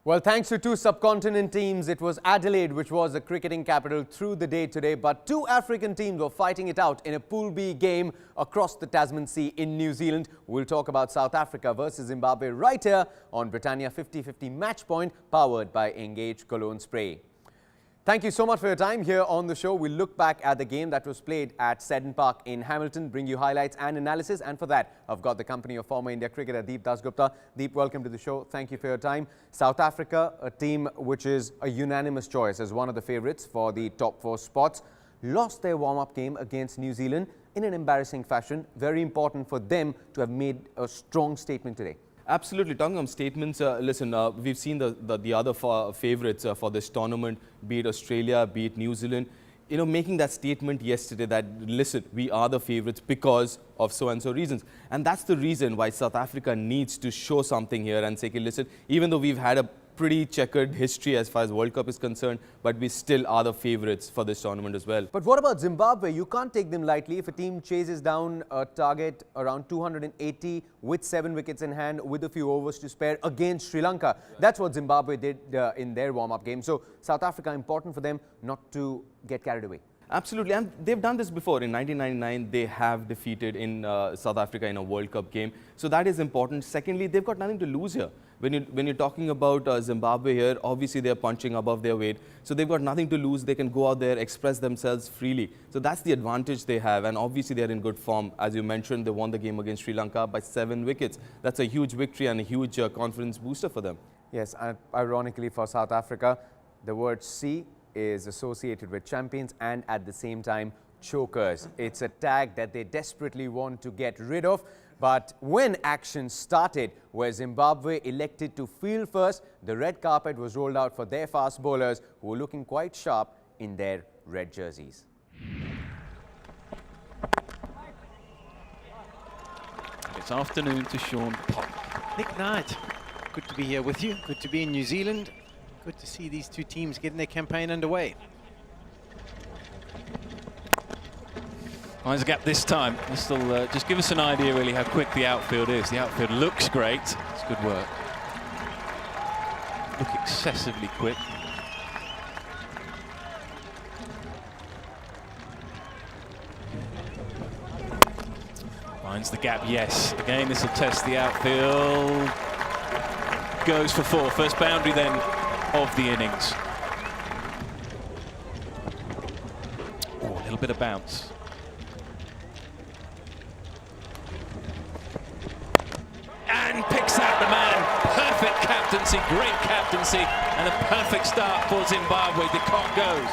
Well, thanks to two subcontinent teams, it was Adelaide which was the cricketing capital through the day today, but two African teams were fighting it out in a Pool B game across the Tasman Sea in New Zealand. We'll talk about South Africa versus Zimbabwe right here on Britannia 50-50 Match Point, powered by Engage Cologne Spray. Thank you so much for your time here on the show. We'll look back at the game that was played at Seddon Park in Hamilton, bring you highlights and analysis. And for that, I've got the company of former India cricketer Deep Dasgupta. Deep, welcome to the show. Thank you for your time. South Africa, a team which is a unanimous choice as one of the favourites for the top 4 spots, lost their warm-up game against New Zealand in an embarrassing fashion. Very important for them to have made a strong statement today. Absolutely. Talking of statements, listen, we've seen the other favourites for this tournament, be it Australia, be it New Zealand, making that statement yesterday that, listen, we are the favourites because of so-and-so reasons. And that's the reason why South Africa needs to show something here and say, listen, even though we've had a pretty checkered history as far as World Cup is concerned, but we still are the favourites for this tournament as well. But what about Zimbabwe? You can't take them lightly. If a team chases down a target around 280 with 7 wickets in hand with a few overs to spare against Sri Lanka, that's what Zimbabwe did in their warm-up game. So South Africa, important for them not to get carried away. Absolutely, and they've done this before. In 1999, they have defeated in South Africa in a World Cup game. So that is important. Secondly, they've got nothing to lose here. When you're talking about Zimbabwe here, obviously they're punching above their weight. So they've got nothing to lose. They can go out there, express themselves freely. So that's the advantage they have. And obviously they're in good form. As you mentioned, they won the game against Sri Lanka by 7 wickets. That's a huge victory and a huge confidence booster for them. Yes, and ironically for South Africa, the word C is associated with champions and at the same time chokers. It's a tag that they desperately want to get rid of. But when action started, where Zimbabwe elected to field first, the red carpet was rolled out for their fast bowlers who were looking quite sharp in their red jerseys. It's afternoon to Sean Pop. Nick Knight, good to be here with you. Good to be in New Zealand. Good to see these two teams getting their campaign underway. Finds a gap this time. This will just give us an idea really how quick the outfield is. The outfield looks great. It's good work. Look excessively quick. Finds the gap, yes. Again, this will test the outfield. Goes for 4. First boundary then of the innings. Oh, a little bit of bounce. And picks out the man. Perfect captaincy, great captaincy, and a perfect start for Zimbabwe. The cock goes.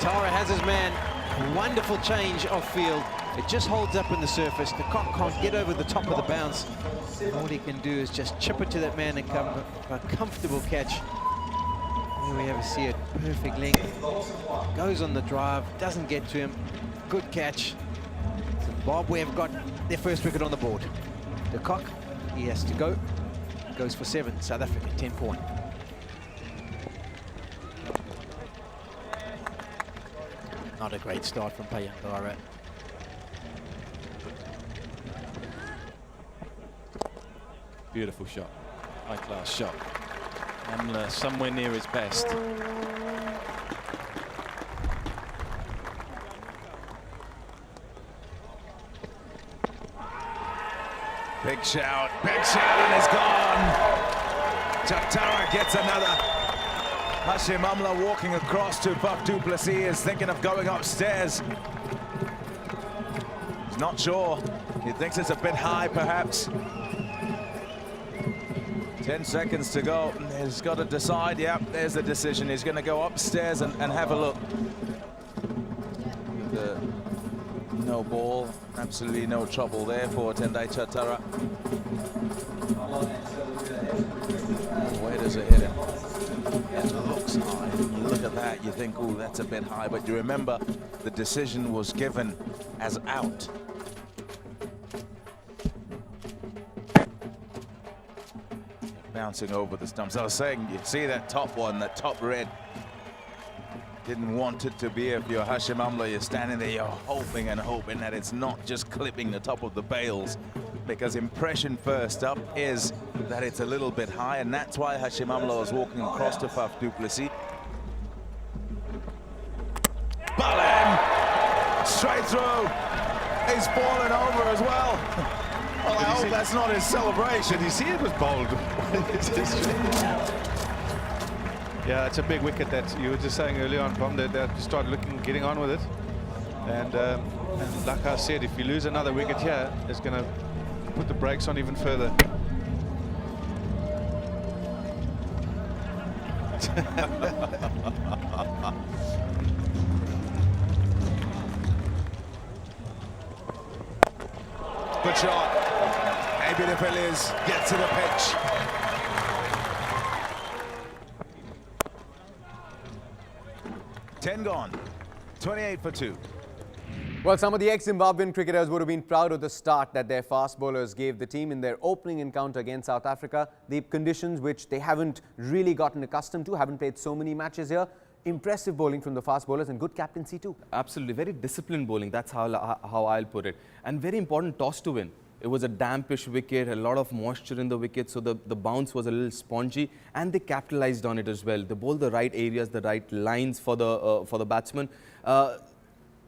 Tara has his man. Wonderful change off field. It just holds up in the surface. The cock can't get over the top of the bounce. All he can do is just chip it to that man and come a comfortable catch. Here we ever see it. Perfect length. Goes on the drive. Doesn't get to him. Good catch. Zimbabwe have got their first wicket on the board. The cock, he has to go. Goes for 7. South Africa 10 for 1. Not a great start from Payangara. Beautiful shot. High-class shot. Amla somewhere near his best. Big shout, and it's gone. Chatara gets another. Hashim Amla walking across to Faf du Plessis is thinking of going upstairs. He's not sure. He thinks it's a bit high, perhaps. 10 seconds to go. He's got to decide. Yep, there's the decision. He's going to go upstairs and have a look. No ball, absolutely no trouble there for Tendai Chatara. Where does it hit him? It looks high. You look at that, you think, oh, that's a bit high. But you remember, the decision was given as out. Bouncing over the stumps. I was saying, you see that top one, that top red. Didn't want it to be. If you're Hashim Amla, you're standing there, you're hoping and hoping that it's not just clipping the top of the bails. because impression first up is that it's a little bit high, and that's why Hashim Amla was walking across to Faf du Plessis. Balem, straight through. He's fallen over as well. Well, I hope that's not his celebration. You see, it was bold. Yeah, it's a big wicket that you were just saying earlier on, Pom, that they start getting on with it. And like I said, if you lose another wicket here, it's going to put the brakes on even further. Good shot. ADITYA gets to the pitch. Ten gone. 28 for 2. Well, some of the ex-Zimbabwean cricketers would have been proud of the start that their fast bowlers gave the team in their opening encounter against South Africa. The conditions which they haven't really gotten accustomed to, haven't played so many matches here. Impressive bowling from the fast bowlers and good captaincy too. Absolutely, very disciplined bowling. That's how I'll put it. And very important toss to win. It was a dampish wicket, a lot of moisture in the wicket, so the bounce was a little spongy, and they capitalized on it as well. They bowled the right areas, the right lines for the batsman.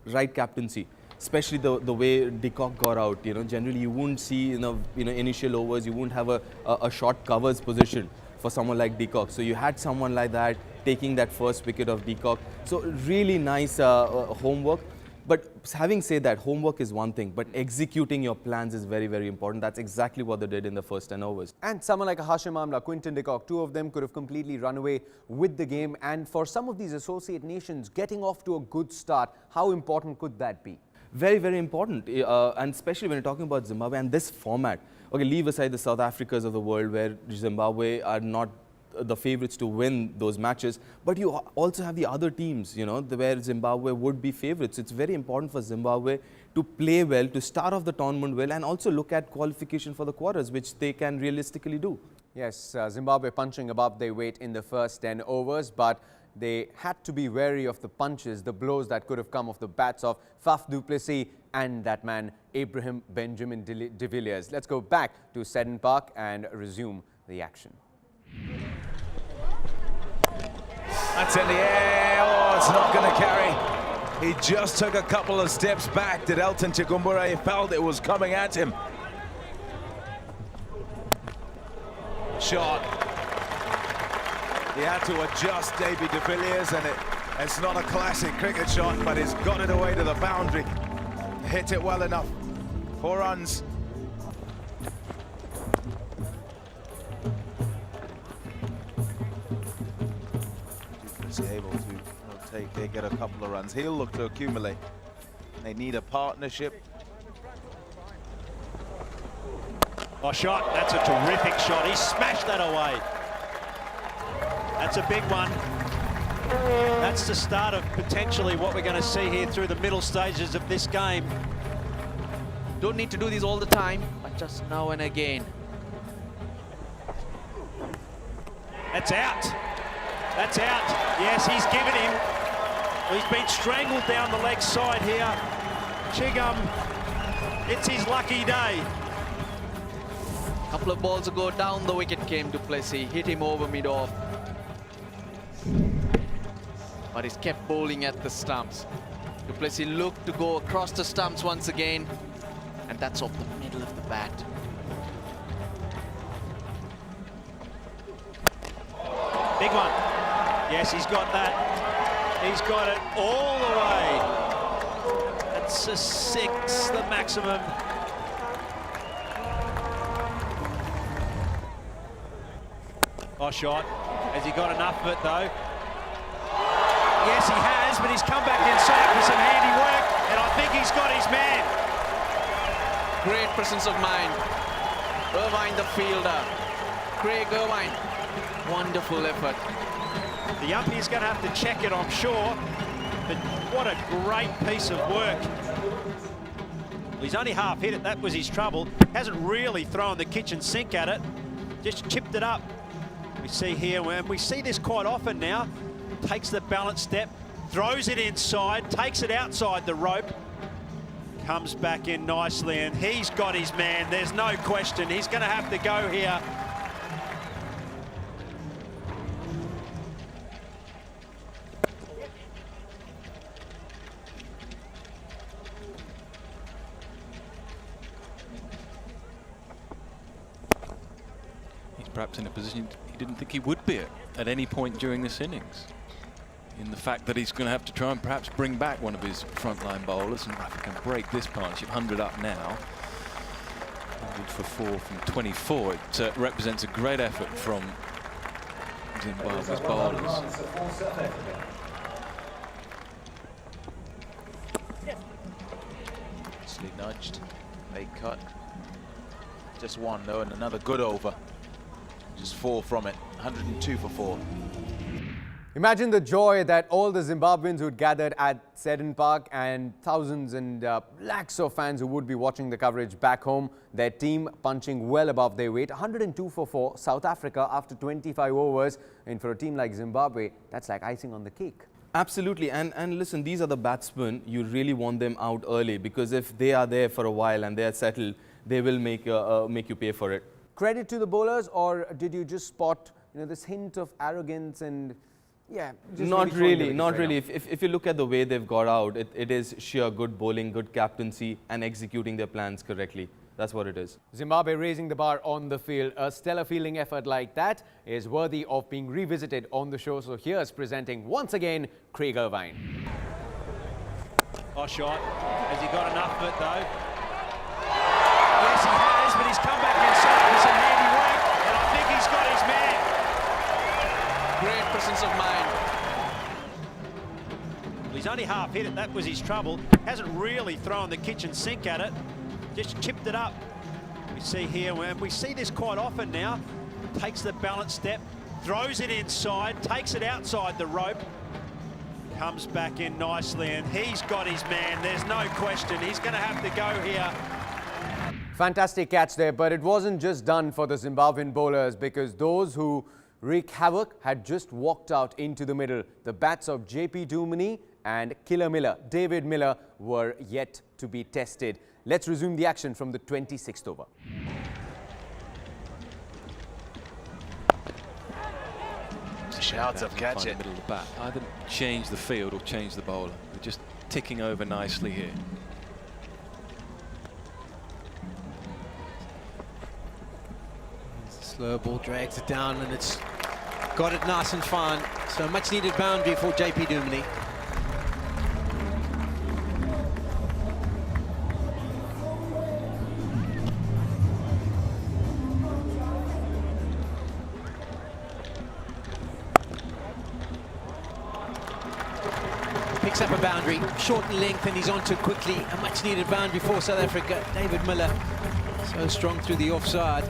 Right captaincy, especially the way de Kock got out. You know, generally you wouldn't see initial overs, you wouldn't have a short covers position for someone like de Kock. So you had someone like that taking that first wicket of de Kock. So really nice homework. But having said that, homework is one thing, but executing your plans is very, very important. That's exactly what they did in the first 10 overs. And someone like Hashim Amla, Quinton de Kock, two of them could have completely run away with the game. And for some of these associate nations, getting off to a good start, how important could that be? Very, very important, and especially when you're talking about Zimbabwe and this format. Okay, leave aside the South Africas of the world where Zimbabwe are not the favorites to win those matches, but you also have the other teams, you know, where Zimbabwe would be favorites. It's very important for Zimbabwe to play well, to start off the tournament well, and also look at qualification for the quarters, which they can realistically do. Yes, Zimbabwe punching above their weight in the first 10 overs, but they had to be wary of the punches, the blows that could have come off the bats of Faf du Plessis and that man, Ibrahim Benjamin de Villiers. Let's go back to Seddon Park and resume the action. That's in the air. Oh, it's not going to carry. He just took a couple of steps back. Did Elton Chigumbura? He felt it was coming at him. Shot. He had to adjust Davy de Villiers, and it's not a classic cricket shot, but he's got it away to the boundary. Hit it well enough. 4 runs. Able to get a couple of runs. He'll look to accumulate. They need a partnership. Oh, shot. That's a terrific shot. He smashed that away. That's a big one. That's the start of potentially what we're going to see here through the middle stages of this game. Don't need to do these all the time, but just now and again. That's out. That's out. Yes, he's given him. He's been strangled down the leg side here. Chigum, it's his lucky day. A couple of balls ago, down the wicket came du Plessis, hit him over mid-off. But he's kept bowling at the stumps. Du Plessis looked to go across the stumps once again, and that's off the middle of the bat. Big one. Yes, he's got that. He's got it all the way. That's a 6, the maximum. Oh, shot. Has he got enough of it, though? Yes, he has, but he's come back inside for some handy work, and I think he's got his man. Great presence of mind. Irvine, the fielder. Craig Irvine. Wonderful effort. The umpire's going to have to check it, I'm sure. But what a great piece of work. He's only half hit it. That was his trouble. Hasn't really thrown the kitchen sink at it. Just chipped it up. We see here, and we see this quite often now. Takes the balance step, throws it inside, takes it outside the rope. Comes back in nicely, and he's got his man. There's no question. He's going to have to go here. He's perhaps in a position he didn't think he would be at any point during this innings. In the fact that he's going to have to try and perhaps bring back one of his frontline bowlers, and if he can break this partnership, 100 up now, 100 for 4 from 24, it represents a great effort from Zimbabwe's bowlers. Nicely nudged, late cut. Just one though, and another good over. Just 4 from it, 102 for 4. Imagine the joy that all the Zimbabweans who'd gathered at Seddon Park and thousands and lakhs of fans who would be watching the coverage back home. Their team punching well above their weight. 102 for 4, South Africa after 25 overs. And for a team like Zimbabwe, that's like icing on the cake. Absolutely, and listen, these are the batsmen. You really want them out early, because if they are there for a while and they are settled, they will make you pay for it. Credit to the bowlers, or did you just spot this hint of arrogance and... Yeah, not really. If you look at the way they've got out, it is sheer good bowling, good captaincy, and executing their plans correctly. That's what it is. Zimbabwe raising the bar on the field. A stellar fielding effort like that is worthy of being revisited on the show. So here's presenting once again Craig Irvine. Oh, shot. Has he got enough of it though? Yes, he has, but he's come back inside with some handy work, and I think he's got his man. Great presence of mind. He's only half hit it, that was his trouble. Hasn't really thrown the kitchen sink at it, just chipped it up. We see here, and we see this quite often now. Takes the balance step, throws it inside, takes it outside the rope. Comes back in nicely, and he's got his man. There's no question, he's going to have to go here. Fantastic catch there, but it wasn't just done for the Zimbabwean bowlers, because those who wreak havoc had just walked out into the middle. The bats of JP Duminy and Killer Miller, David Miller, were yet to be tested. Let's resume the action from the 26th over. Shouts of catch it. Middle of the bat. Either change the field or change the bowler. They're just ticking over nicely here. Slow ball drags it down, and it's got it nice and fine. So much needed boundary for JP Duminy. Picks up a boundary, short in length, and he's onto it quickly. A much needed boundary for South Africa. David Miller, so strong through the offside.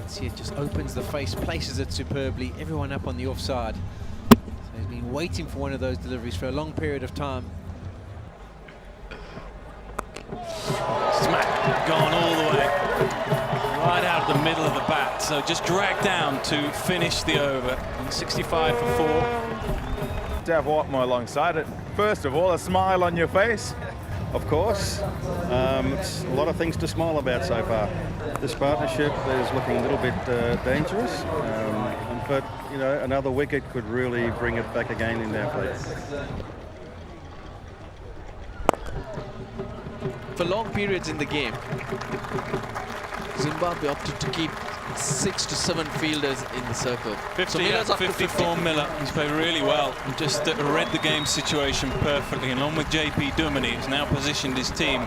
See, it just opens the face, places it superbly. Everyone up on the offside. So he's been waiting for one of those deliveries for a long period of time. Smack, gone all the way. Right out of the middle of the bat. So just dragged down to finish the over. 65 for 4. To have Whitemore alongside it, first of all, a smile on your face. Of course. It's a lot of things to smile about so far. This partnership is looking a little bit dangerous, but you know, another wicket could really bring it back again in their place. For long periods in the game, Zimbabwe opted to keep 6 to 7 fielders in the circle. 50 so Miller's up 54 to Miller. He's played really well. He just read the game situation perfectly. And along with JP Duminy, he's now positioned his team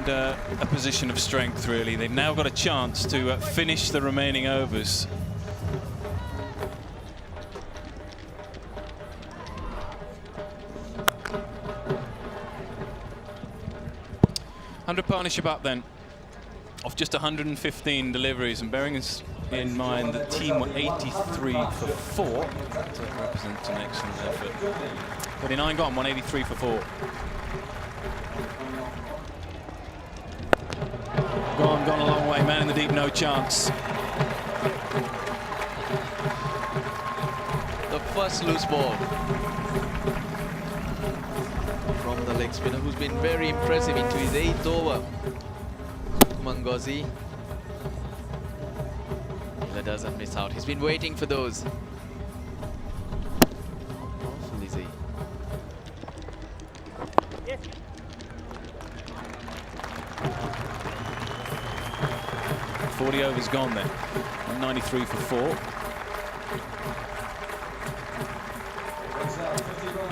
in a position of strength, really. They've now got a chance to finish the remaining overs. Partnership up then of just 115 deliveries, and bearing in mind the team were 83 for 4. That represents an excellent effort. 39 gone, 183 for 4. Gone a long way. Man in the deep, no chance. The first loose ball. leg spinner who's been very impressive into his 8th over. Mangozi. Miller doesn't miss out. He's been waiting for those. How powerful is he? 40 overs gone then. 193 for 4.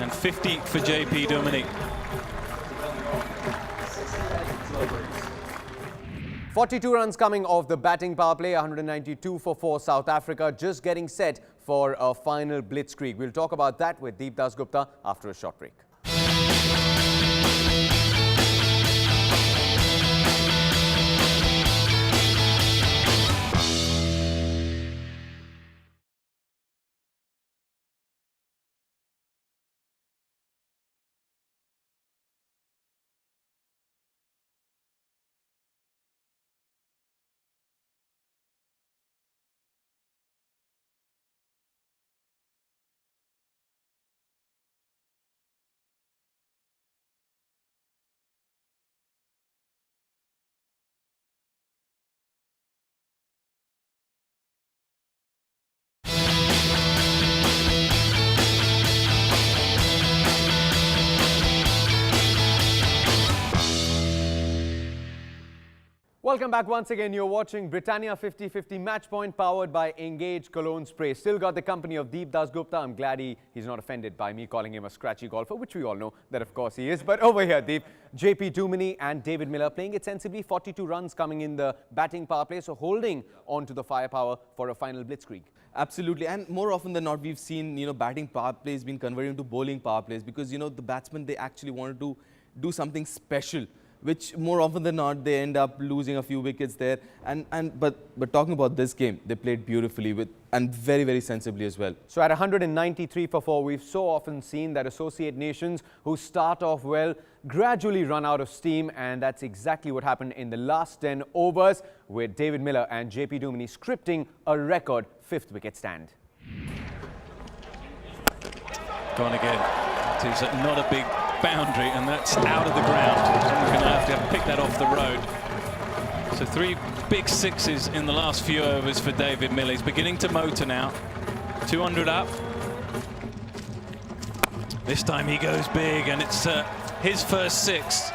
And 50 for JP Duminy. 42 runs coming off the batting power play, 192 for 4 South Africa, just getting set for a final blitzkrieg. We'll talk about that with Deep Dasgupta after a short break. Welcome back once again. You're watching Britannia 50-50 Match Point, powered by Engage Cologne Spray. Still got the company of Deep Dasgupta. I'm glad he's not offended by me calling him a scratchy golfer, which we all know that of course he is. But over here, Deep, JP Duminy and David Miller playing it sensibly. 42 runs coming in the batting power play, so holding on to the firepower for a final blitzkrieg. Absolutely, and more often than not, we've seen, batting power plays being converted into bowling power plays because, the batsmen, they actually wanted to do something special, which more often than not, they end up losing a few wickets there. But talking about this game, they played beautifully and very, very sensibly as well. So at 193 for 4, we've so often seen that associate nations who start off well gradually run out of steam, and that's exactly what happened in the last 10 overs with David Miller and JP Duminy scripting a record 5th wicket stand. Gone again. It's not a big boundary, and that's out of the ground. Someone's going to have to pick that off the road. So 3 big sixes in the last few overs for David Miller. He's beginning to motor now. 200 up. This time he goes big, and it's his first 6.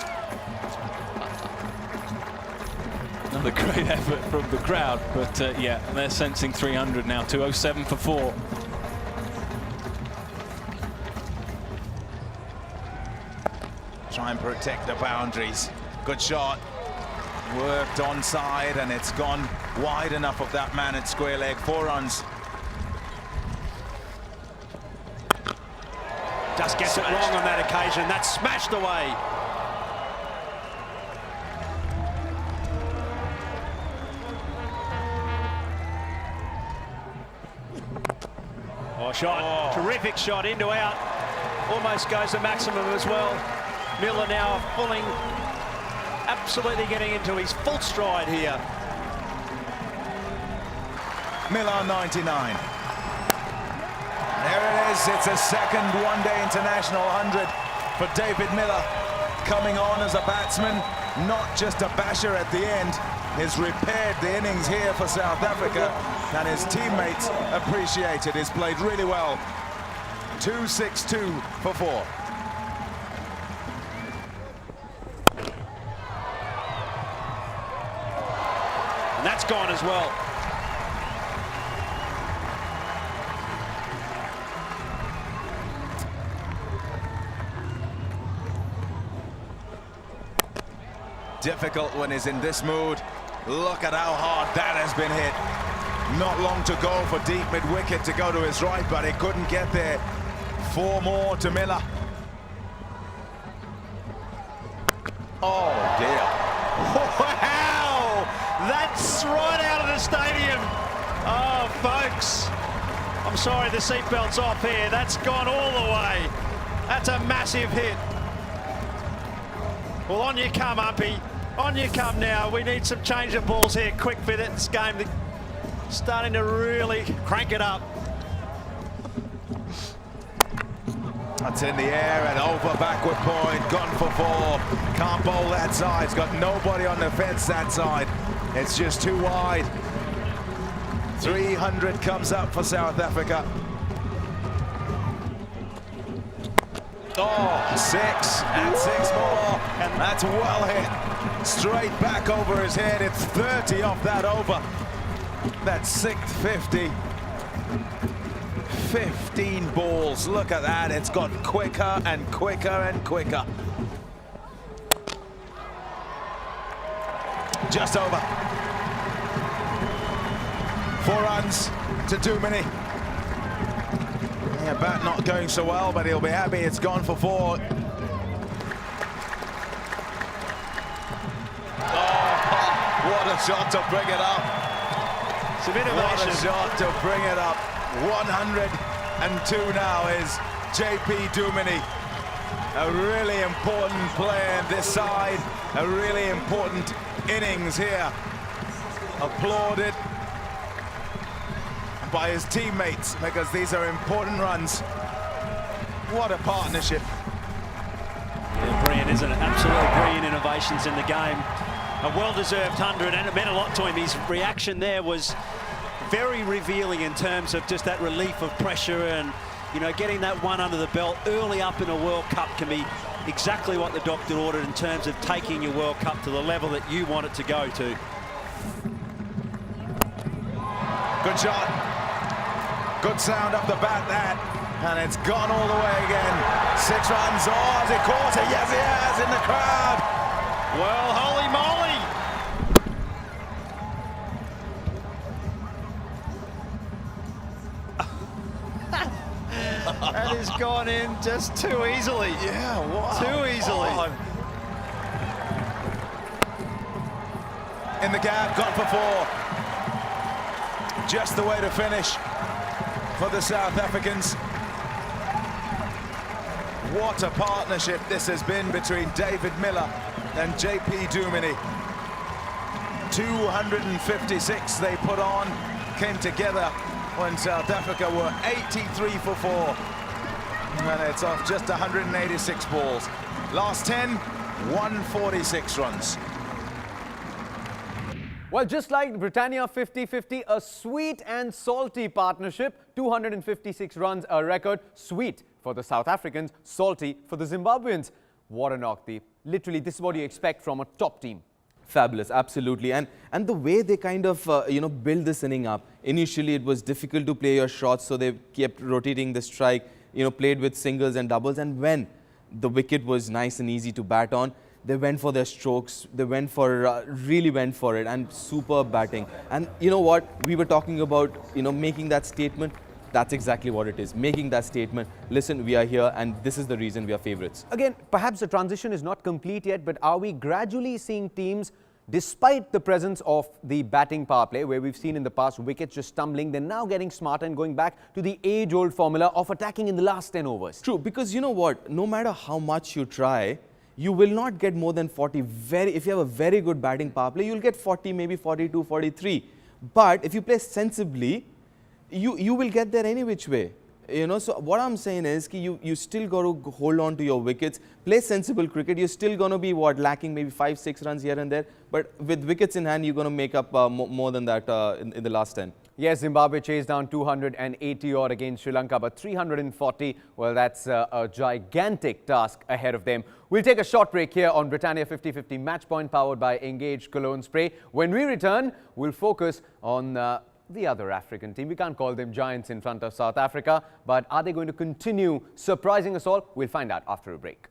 Another great effort from the crowd, but yeah, they're sensing 300 now. 207 for 4. Try and protect the boundaries. Good shot. Worked onside, and it's gone wide enough of that man at square leg. 4 runs. Just gets it wrong on that occasion. That's smashed away. Oh, shot. Oh. Terrific shot, into out. Almost goes to maximum as well. Miller now pulling, absolutely getting into his full stride here. Miller 99. There it is. It's a second one-day international 100 for David Miller. Coming on as a batsman, not just a basher at the end. He's repaired the innings here for South Africa, and his teammates appreciate it. He's played really well. 262 for 4. And that's gone as well. Difficult when he's in this mood. Look at how hard that has been hit. Not long to go for deep mid-wicket to go to his right, but he couldn't get there. 4 more to Miller. Oh dear. Wow! That's right out of the stadium. Oh, folks. I'm sorry, the seatbelt's off here. That's gone all the way. That's a massive hit. Well, on you come, Umpy. On you come now. We need some change of balls here quick for this game. Starting to really crank it up. That's in the air and over, backward point, gone for 4. Can't bowl that side, it's got nobody on the fence that side. It's just too wide. 300 comes up for South Africa. Oh, 6 and 6 more, and that's well hit. Straight back over his head, it's 30 off that over. That's 650. 15 balls, look at that, it's got quicker and quicker and quicker. Just over. 4 runs to Dumini. Yeah, bat not going so well, but he'll be happy it's gone for 4. Oh, what a shot to bring it up. Some innovation. What a shot to bring it up. 102 now is JP Dumini. A really important player in this side. A really important innings here. Applauded by his teammates because these are important runs. What a partnership. Yeah, brilliant, isn't it? Absolutely brilliant innovations in the game. A well-deserved 100, and it meant a lot to him. His reaction there was very revealing in terms of just that relief of pressure, and, you know, getting that one under the belt early up in a World Cup can be exactly what the doctor ordered in terms of taking your World Cup to the level that you want it to go to. Good shot. Good sound up the bat, that. And it's gone all the way again. 6 runs. Oh, has he caught it? Yes, he has, in the crowd. Well, holy moly! That has gone in just too easily. Yeah, wow. Too easily. Oh. In the gap, gone for 4. Just the way to finish for the South Africans. What a partnership this has been between David Miller and JP Dumini. 256 they put on, came together when South Africa were 83 for 4. And it's off just 186 balls. Last 10, 146 runs. Well, just like Britannia 50-50, a sweet and salty partnership. 256 runs, a record. Sweet for the South Africans, salty for the Zimbabweans. What a knock, Deep. Literally, this is what you expect from a top team. Fabulous, absolutely. And the way they kind of, build this inning up. Initially, it was difficult to play your shots, so they kept rotating the strike, played with singles and doubles. And when the wicket was nice and easy to bat on, they went for their strokes. They went for, really went for it, and superb batting. And you know what? We were talking about, making that statement. That's exactly what it is, making that statement. Listen, we are here, and this is the reason we are favourites. Again, perhaps the transition is not complete yet, but are we gradually seeing teams, despite the presence of the batting power play, where we've seen in the past wickets just stumbling, they're now getting smarter and going back to the age-old formula of attacking in the last 10 overs? True, because you know what? No matter how much you try, you will not get more than 40. If you have a very good batting power play, you'll get 40, maybe 42, 43. But if you play sensibly, you will get there any which way. So what I'm saying is you still got to hold on to your wickets, play sensible cricket. You're still going to be lacking maybe 5-6 runs here and there, but with wickets in hand, you're going to make up more than that in the last 10. Yes, Zimbabwe chased down 280 odd against Sri Lanka, but 340, well, that's a gigantic task ahead of them. We'll take a short break here on Britannia 50-50 Match Point, powered by Engage Cologne Spray. When we return, we'll focus on the other African team. We can't call them giants in front of South Africa, but are they going to continue surprising us all? We'll find out after a break.